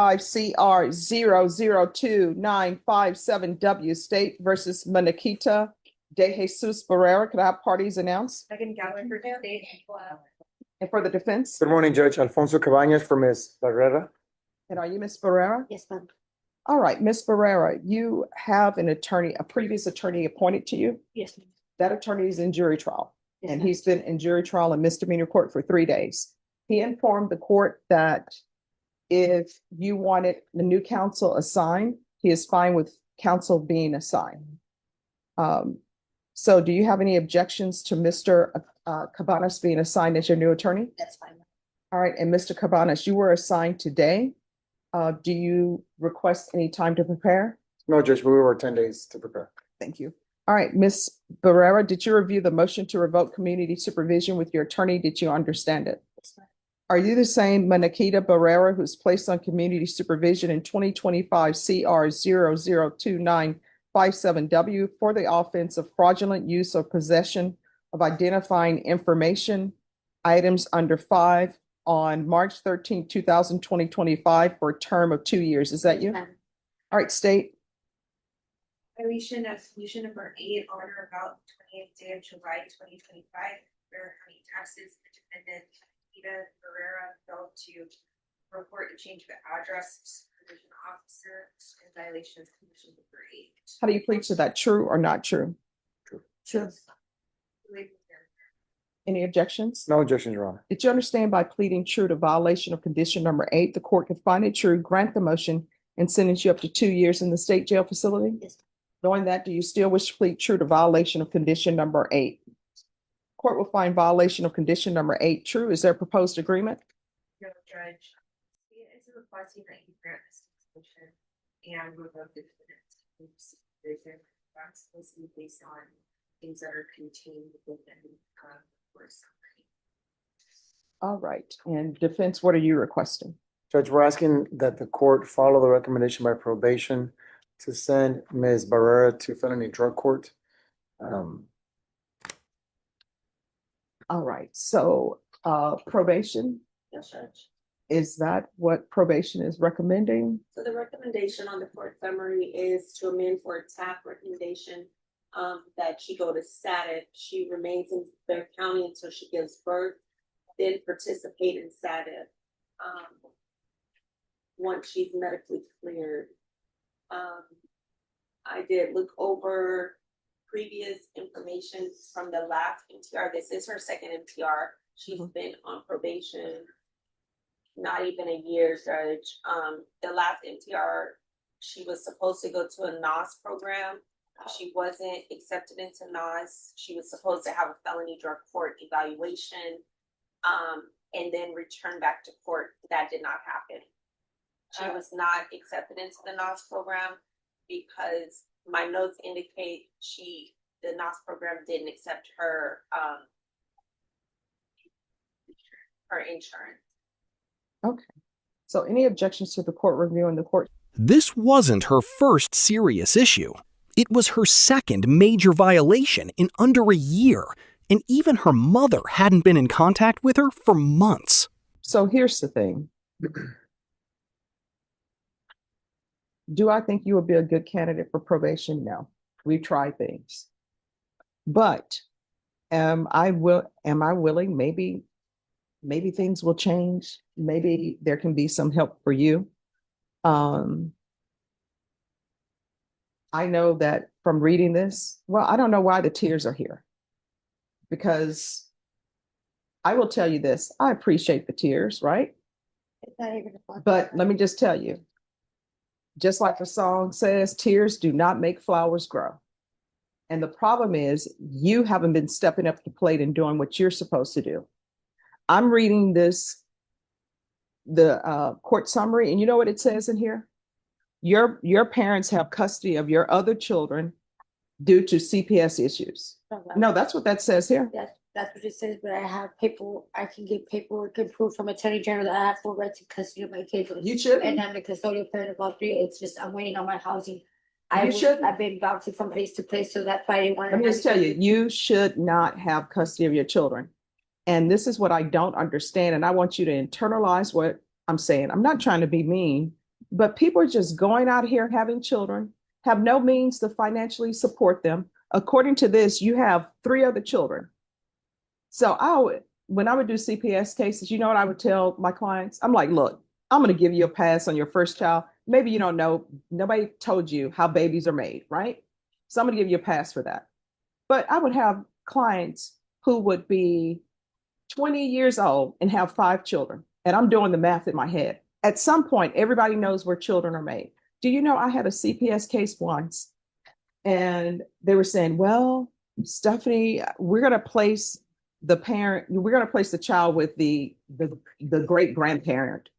CR 002957W State versus Maniquita De Jesus Barrera. Could I have parties announced? Second Gallagher State. And for the defense? Good morning, Judge. Alfonso Cabañas for Ms. Barrera. And are you Ms. Barrera? Yes, ma'am. All right, Ms. Barrera, you have an attorney, a previous attorney appointed to you. Yes, ma'am. That attorney is in jury trial. Yes, And ma'am. he's been in jury trial and misdemeanor court for 3 days. He informed the court that if you wanted the new counsel assigned, he is fine with counsel being assigned. So do you have any objections to Mr. Cabanas being assigned as your new attorney? That's fine. All right, and Mr. Cabanas, you were assigned today. Do you request any time to prepare? No, Judge, we were 10 days to prepare. Thank you. All right, Ms. Barrera, did you review the motion to revoke community supervision with your attorney? Did you understand it? Yes, ma'am. Are you the same Maniquita Barrera who's placed on community supervision in 2025 CR 002957W for the offense of fraudulent use or possession of identifying information items under 5 on March 13, 2025 for a term of 2 years? Is that you? Ma'am. All right, state. Violation of solution number 8 on or about 28th day of July 2025, where County taxes the defendant Ida Barrera failed to report a change of address to supervision officer in violation of solution number 8. How do you plead to that? True or not true? True. Any objections? No objection, Your Honor. Did you understand by pleading true to violation of condition number 8, the court could find it true, grant the motion, and sentence you up to 2 years in the state jail facility? Yes. Knowing that, do you still wish to plead true to violation of condition number 8? Court will find violation of condition number 8 true. Is there a proposed agreement? No, Judge. It is requesting that you grant this motion and revoke the defendant's supervision. That's supposed to be based on things that are contained within course. All right. And defense, what are you requesting? Judge, we're asking that the court follow the recommendation by probation to send Ms. Barrera to felony drug court. All right. So probation, Yes, Judge. is that what probation is recommending? So the recommendation on the court summary is to amend for a TAP recommendation that she go to SATIF. She remains in Bear County until she gives birth, then participate in SATIF once she's medically cleared. I did look over previous information from the last MTR. This is her second MTR. She's been on probation not even a year, Judge. The last MTR, she was supposed to go to a NOS program. She wasn't accepted into NOS. She was supposed to have a felony drug court evaluation and then return back to court. That did not happen. She was not accepted into the NOS program because my notes indicate the NOS program didn't accept her insurance. Okay. So any objections to the court reviewing the court? This wasn't her first serious issue. It was her second major violation in under a year, and even her mother hadn't been in contact with her for months. So here's the thing. Do I think you would be a good candidate for probation? No. We've tried things. But am I willing? Maybe things will change. Maybe there can be some help for you. I know that from reading this, well, I don't know why the tears are here. Because I will tell you this, I appreciate the tears, right? But let me just tell you, just like the song says, tears do not make flowers grow. And the problem is you haven't been stepping up to the plate and doing what you're supposed to do. I'm reading the court summary, and you know what it says in here? Your parents have custody of your other children due to CPS issues. No, that's what that says here. That's what it says, but I have paper. I can get paperwork and proof from Attorney General that I have full right to custody of my kids. You should. And I'm the custodial parent of all 3. It's just I'm waiting on my housing. shouldn't. I've been bouncing from place to place, so that's why I didn't want to. Let me just tell you, you should not have custody of your children. And this is what I don't understand. And I want you to internalize what I'm saying. I'm not trying to be mean. But people are just going out here having children, have no means to financially support them. According to this, you have 3 other children. So when I would do CPS cases, you know what I would tell my clients? I'm like, look, I'm going to give you a pass on your first child. Maybe you don't know, nobody told you how babies are made, right? So I'm going to give you a pass for that. But I would have clients who would be 20 years old and have 5 children. And I'm doing the math in my head. At some point, everybody knows where children are made. Do you know I had a CPS case once and they were saying, well, Stephanie, we're going to place the child with the great grandparent.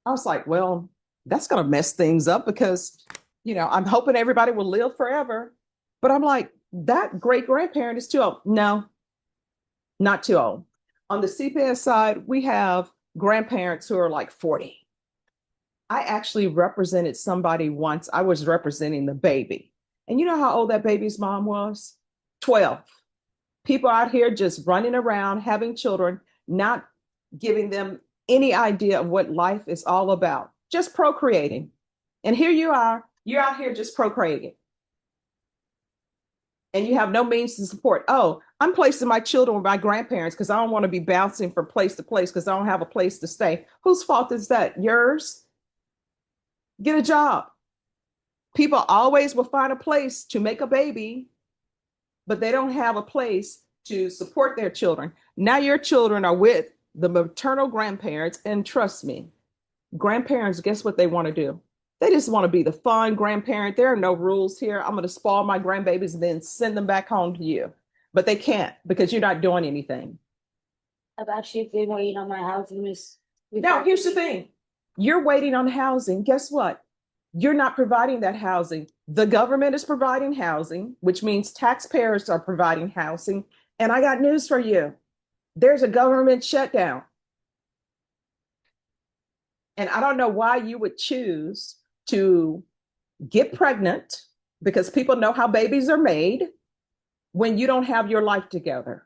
I was like, well, that's going to mess things up because, I'm hoping everybody will live forever. But I'm like, that great grandparent is too old. No, not too old. On the CPS side, we have grandparents who are like 40. I actually represented somebody once. I was representing the baby. And you know how old that baby's mom was? 12. People out here just running around, having children, not giving them any idea of what life is all about, just procreating. And here you're out here just procreating. And you have no means to support. Oh, I'm placing my children with my grandparents because I don't want to be bouncing from place to place because I don't have a place to stay. Whose fault is that? Yours? Get a job. People always will find a place to make a baby, but they don't have a place to support their children. Now your children are with the maternal grandparents, and trust me, grandparents, guess what they want to do? They just want to be the fun grandparent. There are no rules here. I'm going to spoil my grandbabies and then send them back home to you. But they can't because you're not doing anything. I've actually been waiting on my housing. Now, here's the thing. You're waiting on housing. Guess what? You're not providing that housing. The government is providing housing, which means taxpayers are providing housing. And I got news for you. There's a government shutdown. And I don't know why you would choose to get pregnant because people know how babies are made when you don't have your life together.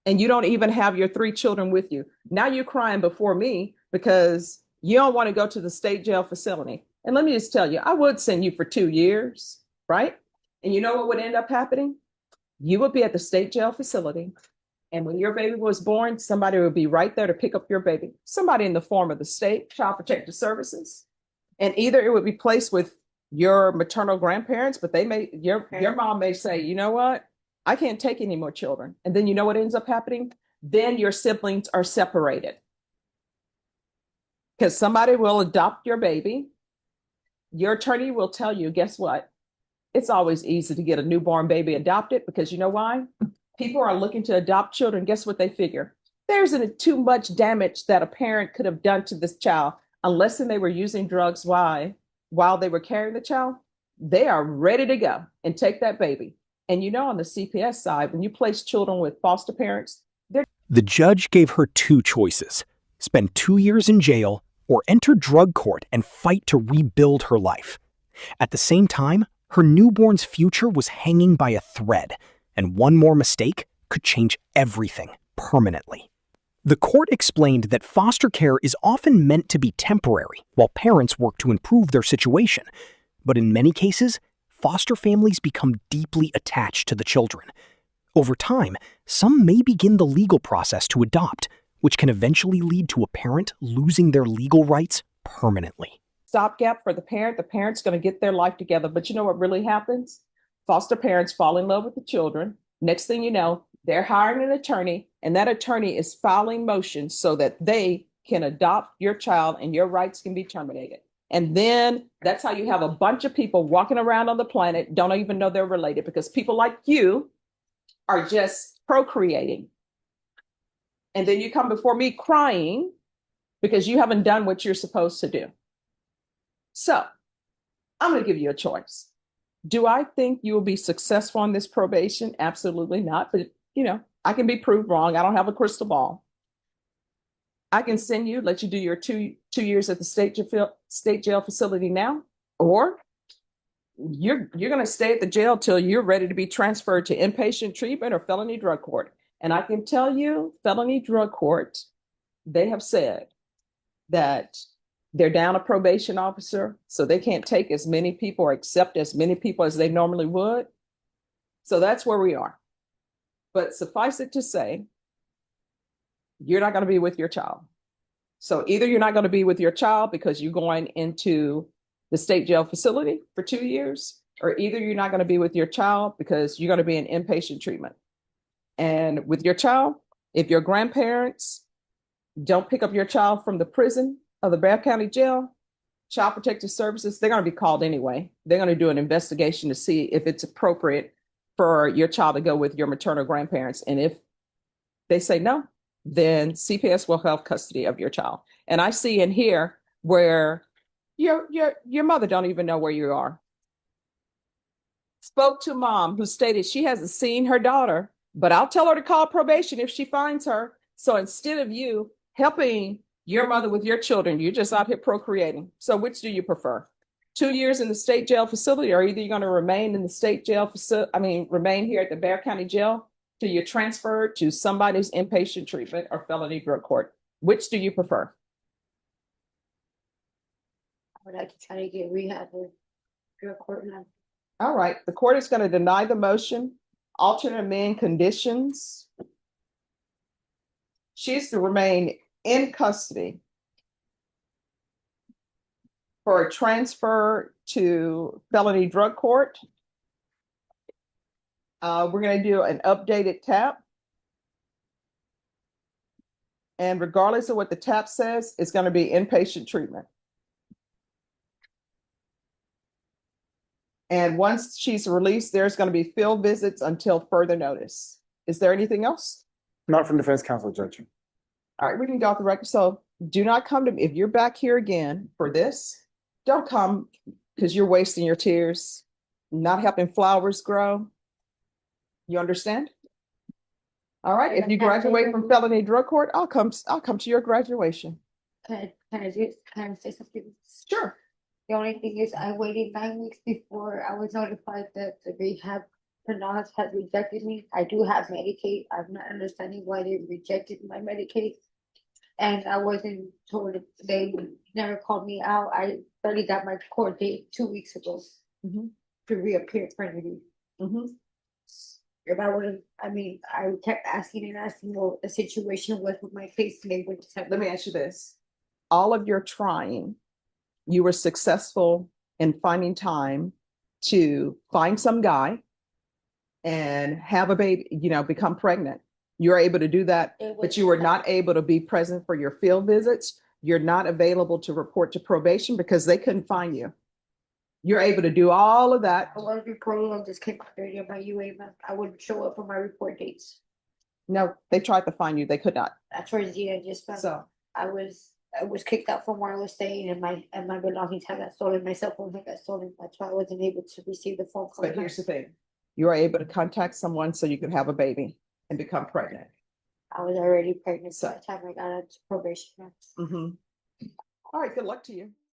And you don't even have your 3 children with you. Now you're crying before me because you don't want to go to the state jail facility. And let me just tell you, I would send you for 2 years, right? And you know what would end up happening? You would be at the state jail facility. And when your baby was born, somebody would be right there to pick up your baby. Somebody in the form of the state, Child Protective Services. And either it would be placed with your maternal grandparents, but your mom may say, you know what? I can't take any more children. And then you know what ends up happening? Then your siblings are separated. Because somebody will adopt your baby. Your attorney will tell you, guess what? It's always easy to get a newborn baby adopted because you know why? People are looking to adopt children. Guess what they figure? There isn't too much damage that a parent could have done to this child unless they were using drugs while they were carrying the child. They are ready to go and take that baby. And you know, on the CPS side, when you place children with foster parents, The judge gave her 2 choices: spend 2 years in jail or enter drug court and fight to rebuild her life. At the same time, her newborn's future was hanging by a thread, and one more mistake could change everything permanently. The court explained that foster care is often meant to be temporary while parents work to improve their situation. But in many cases, foster families become deeply attached to the children. Over time, some may begin the legal process to adopt, which can eventually lead to a parent losing their legal rights permanently. Stopgap for the parent. The parent's going to get their life together. But you know what really happens? Foster parents fall in love with the children. Next thing you know, they're hiring an attorney, and that attorney is filing motions so that they can adopt your child and your rights can be terminated. And then that's how you have a bunch of people walking around on the planet, don't even know they're related because people like you are just procreating. And then you come before me crying because you haven't done what you're supposed to do. So I'm going to give you a choice. Do I think you will be successful in this probation? Absolutely not. But, I can be proved wrong. I don't have a crystal ball. I can let you do your two years at the state jail facility now, or you're going to stay at the jail till you're ready to be transferred to inpatient treatment or felony drug court. And I can tell you, felony drug court, they have said that They're down a probation officer, so they can't take as many people or accept as many people as they normally would. So that's where we are. But suffice it to say, you're not going to be with your child. So either you're not going to be with your child because you're going into the state jail facility for 2 years, or either you're not going to be with your child because you're going to be in inpatient treatment. And with your child, if your grandparents don't pick up your child from the prison of the Bexar County Jail, Child Protective Services, they're going to be called anyway. They're going to do an investigation to see if it's appropriate for your child to go with your maternal grandparents. And if they say no, then CPS will have custody of your child. And I see in here where your mother don't even know where you are. Spoke to mom who stated she hasn't seen her daughter, but I'll tell her to call probation if she finds her. So instead of you helping your mother with your children, you're just out here procreating. So which do you prefer? 2 years in the state jail facility, or either you're going to remain in the state jail facility, remain here at the Bexar County Jail till you're transferred to somebody's inpatient treatment or felony drug court. Which do you prefer? I would like to try to get rehab or drug court now. All right, the court is going to deny the motion, alternate amend conditions. She's to remain in custody for a transfer to felony drug court. We're going to do an updated TAP. And regardless of what the TAP says, it's going to be inpatient treatment. And once she's released, there's going to be field visits until further notice. Is there anything else? Not from defense counsel, Judge. All right, we can go off the record. So do not come to me. If you're back here again for this, don't come because you're wasting your tears, not helping flowers grow. You understand? All right, if you graduate from felony drug court, I'll come to your graduation. Can I say something? Sure. The only thing is I waited 9 weeks before I was notified that the rehab nurse had rejected me. I do have Medicaid. I'm not understanding why they rejected my Medicaid. And I wasn't told, they never called me out. I already got my court date 2 weeks ago to reappear for interview. If I wouldn't, I kept asking and asking what the situation was with my case, and they would just have. Let me ask you this. All of your trying, you were successful in finding time to find some guy and have a baby, become pregnant. You're able to do that, but you were not able to be present for your field visits. You're not available to report to probation because they couldn't find you. You're able to do all of that. I was reporting on this came on my UA. I wouldn't show up for my report dates. No, they tried to find you. They could not. That's where the just So I was kicked out from where I was staying, and my belongings had got stolen. My cell phone had got stolen. That's why I wasn't able to receive the phone call. but here's the thing. You are able to contact someone so you can have a baby and become pregnant. I was already pregnant So- by the time I got into probation. All right, good luck to you.